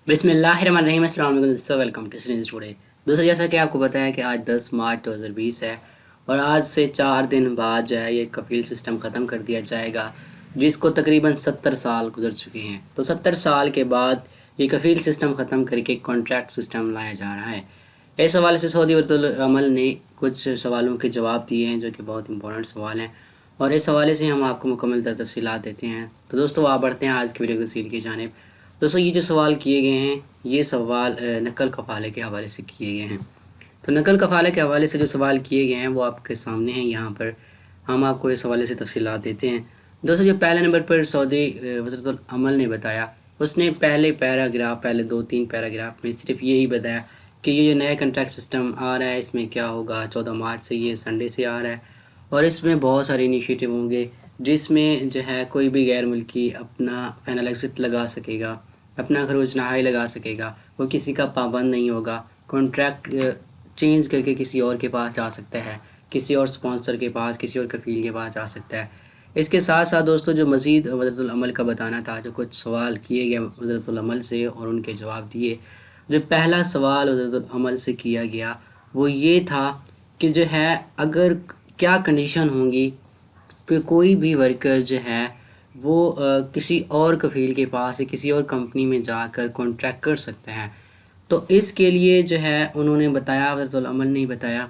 बिस्मिल्लाहिर्रहमानिर्रहीम। अस्सलाम वालेकुम दोस्तों, वेलकम टू स्टूडेंट्स टुडे। दोस्तों, जैसा कि आपको पता है कि आज 10 मार्च 2020 है और आज से 4 दिन बाद जो है ये कफील सिस्टम ख़त्म कर दिया जाएगा, जिसको तकरीबन 70 साल गुजर चुके हैं। तो 70 साल के बाद ये कफील सिस्टम ख़त्म करके कॉन्ट्रैक्ट सिस्टम लाया जा रहा है। इस हवाले से सऊदी वलीउल अमल ने कुछ सवालों के जवाब दिए हैं जो कि बहुत इंपॉर्टेंट सवाल हैं, और इस हवाले से हम आपको मुकम्मल तफसीलात देते हैं। तो दोस्तों, आप बढ़ते हैं आज की वीडियो तफसील की जानिब। दोस्तों, ये जो सवाल किए गए हैं ये सवाल नकल कफ़ाले के हवाले से किए गए हैं। तो नकल कफ़ाले के हवाले से जो सवाल किए गए हैं वो आपके सामने हैं। यहाँ पर हम आपको इस हवाले से तफसीलात देते हैं। दोस्तों, जो पहले नंबर पर सऊदी वज़ीरुल अमल ने बताया, उसने पहले 2-3 पैराग्राफ में सिर्फ यही बताया कि ये जो नया कंट्रैक्ट सिस्टम आ रहा है इसमें क्या होगा। 14 मार्च से, ये संडे से आ रहा है और इसमें बहुत सारे इनिशिएटिव होंगे जिसमें जो है कोई भी गैर मुल्की अपना फाइनल एग्जिट लगा सकेगा, अपना खरोच नहाई लगा सकेगा, वो किसी का पाबंद नहीं होगा। कॉन्ट्रैक्ट चेंज करके किसी और के पास जा सकता है, किसी और स्पॉन्सर के पास, किसी और कफ़ील के पास जा सकता है। इसके साथ साथ दोस्तों, जो मज़ीद वज़ीरुल अमल का बताना था, जो कुछ सवाल किए गए वज़ीरुल अमल से और उनके जवाब दिए। जो पहला सवाल वज़ीरुल अमल से किया गया वो ये था कि जो है अगर क्या कंडीशन होंगी कि कोई भी वर्कर जो है वो किसी और कफ़ील के पास या किसी और कंपनी में जाकर कॉन्ट्रैक्ट कर सकते हैं। तो इसके लिए जो है उन्होंने बताया, वज़ीरुल अमल ने बताया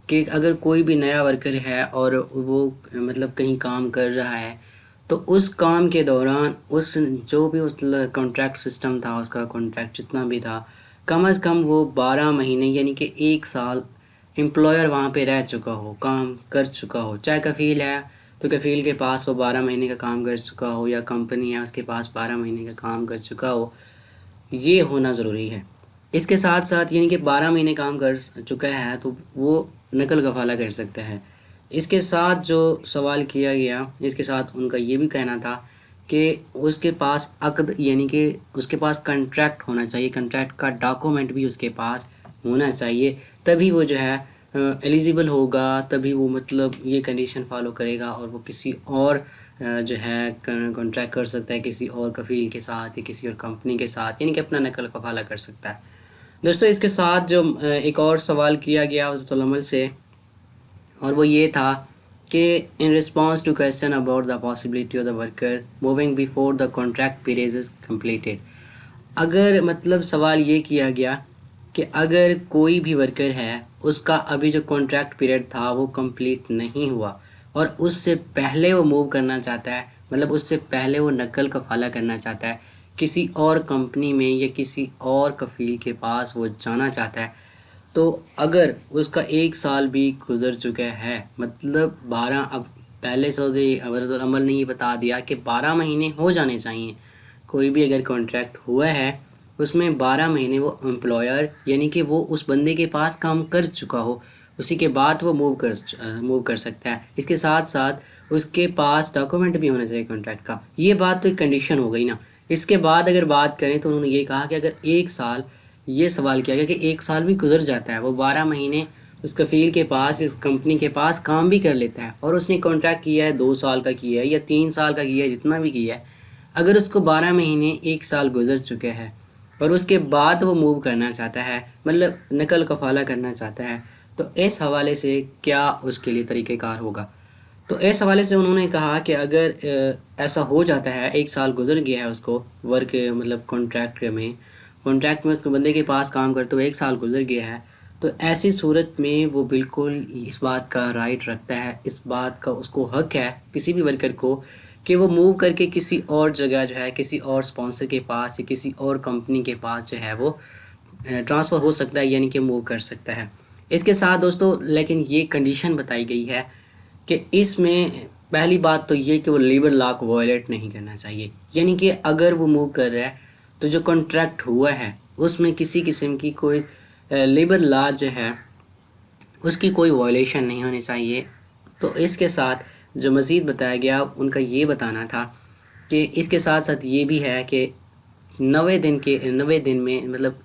कि अगर कोई भी नया वर्कर है और वो मतलब कहीं काम कर रहा है, तो उस काम के दौरान उस जो भी उस कॉन्ट्रैक्ट सिस्टम था, उसका कॉन्ट्रैक्ट जितना भी था, कम अज़ कम वो 12 महीने यानी कि 1 साल एम्प्लॉयर वहाँ पे रह चुका हो, काम कर चुका हो। चाहे कफ़ील है तो कफ़ील के पास वो 12 महीने का काम कर चुका हो, या कंपनी है उसके पास 12 महीने का काम कर चुका हो, ये होना ज़रूरी है। इसके साथ साथ यानी कि 12 महीने काम कर चुका है तो वो नकल कफ़ाला कर सकता है। इसके साथ जो सवाल किया गया, इसके साथ उनका ये भी कहना था कि उसके पास अक़्द यानी कि उसके पास कॉन्ट्रैक्ट होना चाहिए, कॉन्ट्रैक्ट का डॉक्यूमेंट भी उसके पास होना चाहिए, तभी वो जो है एलिजिबल होगा, तभी वो मतलब ये कंडीशन फॉलो करेगा और वो किसी और जो है कॉन्ट्रैक्ट कर सकता है किसी और कफ़ील के साथ या किसी और कंपनी के साथ, यानी कि अपना नकल कफ़ाला कर सकता है। दोस्तों, इसके साथ जो एक और सवाल किया गया वज़ीरुल अमल से, और वो ये था कि in response to question about the possibility of the worker moving before the contract period is completed. अगर मतलब सवाल ये किया गया कि अगर कोई भी वर्कर है उसका अभी जो कॉन्ट्रैक्ट पीरियड था वो कंप्लीट नहीं हुआ और उससे पहले वो मूव करना चाहता है, मतलब उससे पहले वो नकल कफ़ाला करना चाहता है, किसी और कंपनी में या किसी और कफ़ील के पास वो जाना चाहता है, तो अगर उसका 1 साल भी गुजर चुका है, मतलब 12, अब पहले सऊदी वज़ीरुल अमल ने ये बता दिया कि 12 महीने हो जाने चाहिए। कोई भी अगर कॉन्ट्रैक्ट हुआ है उसमें 12 महीने वो एम्प्लॉयर यानी कि वो उस बंदे के पास काम कर चुका हो, उसी के बाद वो मूव कर सकता है। इसके साथ साथ उसके पास डॉक्यूमेंट भी होना चाहिए कॉन्ट्रैक्ट का। ये बात तो एक कंडीशन हो गई ना। इसके बाद अगर बात करें तो उन्होंने ये कहा कि अगर 1 साल, ये सवाल किया गया कि 1 साल भी गुजर जाता है, वो 12 महीने उस कफ़ील के पास, इस कंपनी के पास काम भी कर लेता है और उसने कॉन्ट्रैक्ट किया है 2 साल का किया है या 3 साल का किया है, जितना भी किया है, अगर उसको 12 महीने 1 साल गुजर चुके हैं और उसके बाद वो मूव करना चाहता है, मतलब नकल कफ़ाला करना चाहता है, तो इस हवाले से क्या उसके लिए तरीक़ेकार होगा। तो इस हवाले से उन्होंने कहा कि अगर ऐसा हो जाता है, 1 साल गुजर गया है उसको वर्क मतलब कॉन्ट्रैक्ट में उसको बंदे के पास काम करते हुए 1 साल गुजर गया है, तो ऐसी सूरत में वो बिल्कुल इस बात का राइट रखता है, इस बात का उसको हक है किसी भी वर्कर को कि वो मूव करके किसी और जगह जो है, किसी और स्पॉन्सर के पास या किसी और कंपनी के पास जो है वो ट्रांसफ़र हो सकता है, यानी कि मूव कर सकता है। इसके साथ दोस्तों लेकिन ये कंडीशन बताई गई है कि इसमें पहली बात तो ये कि वो लेबर लॉ को वायलेट नहीं करना चाहिए, यानी कि अगर वो मूव कर रहा है तो जो कॉन्ट्रैक्ट हुआ है उसमें किसी किस्म की कोई लेबर लॉ जो है उसकी कोई वायलेशन नहीं होनी चाहिए। तो इसके साथ जो मज़ीद बताया गया उनका ये बताना था कि इसके साथ साथ ये भी है कि 90 दिन में, मतलब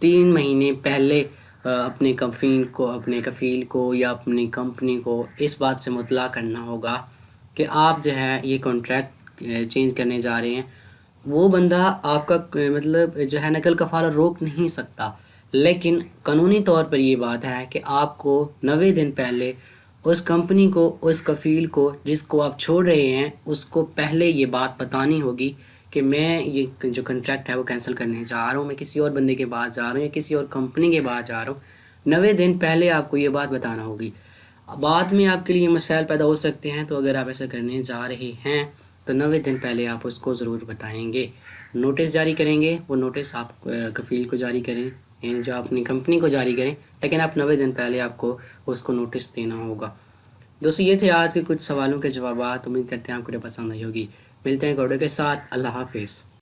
3 महीने पहले अपने कफ़ील को या अपनी कंपनी को इस बात से मुतला करना होगा कि आप जो है ये कॉन्ट्रैक्ट चेंज करने जा रहे हैं, وہ بندہ آپ کا مطلب جو ہے نقل کفالہ روک نہیں سکتا، لیکن قانونی طور پر یہ بات ہے کہ آپ کو 90 دن پہلے اس کمپنی کو، اس کفیل کو جس کو آپ چھوڑ رہے ہیں، اس کو پہلے یہ بات بتانی ہوگی کہ میں یہ جو کنٹریکٹ ہے وہ کینسل کرنے جا رہا ہوں، میں کسی اور بندے کے پاس جا رہا ہوں یا کسی اور کمپنی کے پاس جا رہا ہوں۔ 90 دن پہلے آپ کو یہ بات بتانا ہوگی۔ بعد میں آپ کے لیے مسائل پیدا ہو سکتے ہیں، تو اگر آپ ایسا کرنے جا رہے ہیں تو 90 دن پہلے آپ اس کو ضرور بتائیں گے، نوٹس جاری کریں گے۔ وہ نوٹس آپ کفیل کو جاری کریں، یعنی جو اپنی کمپنی کو جاری کریں، لیکن آپ 90 دن پہلے آپ کو اس کو نوٹس دینا ہوگا۔ دوستو یہ تھے آج کے کچھ سوالوں کے جوابات، امید کرتے ہیں آپ کو پسند آئی ہوگی۔ ملتے ہیں گوڈو کے ساتھ، اللہ حافظ۔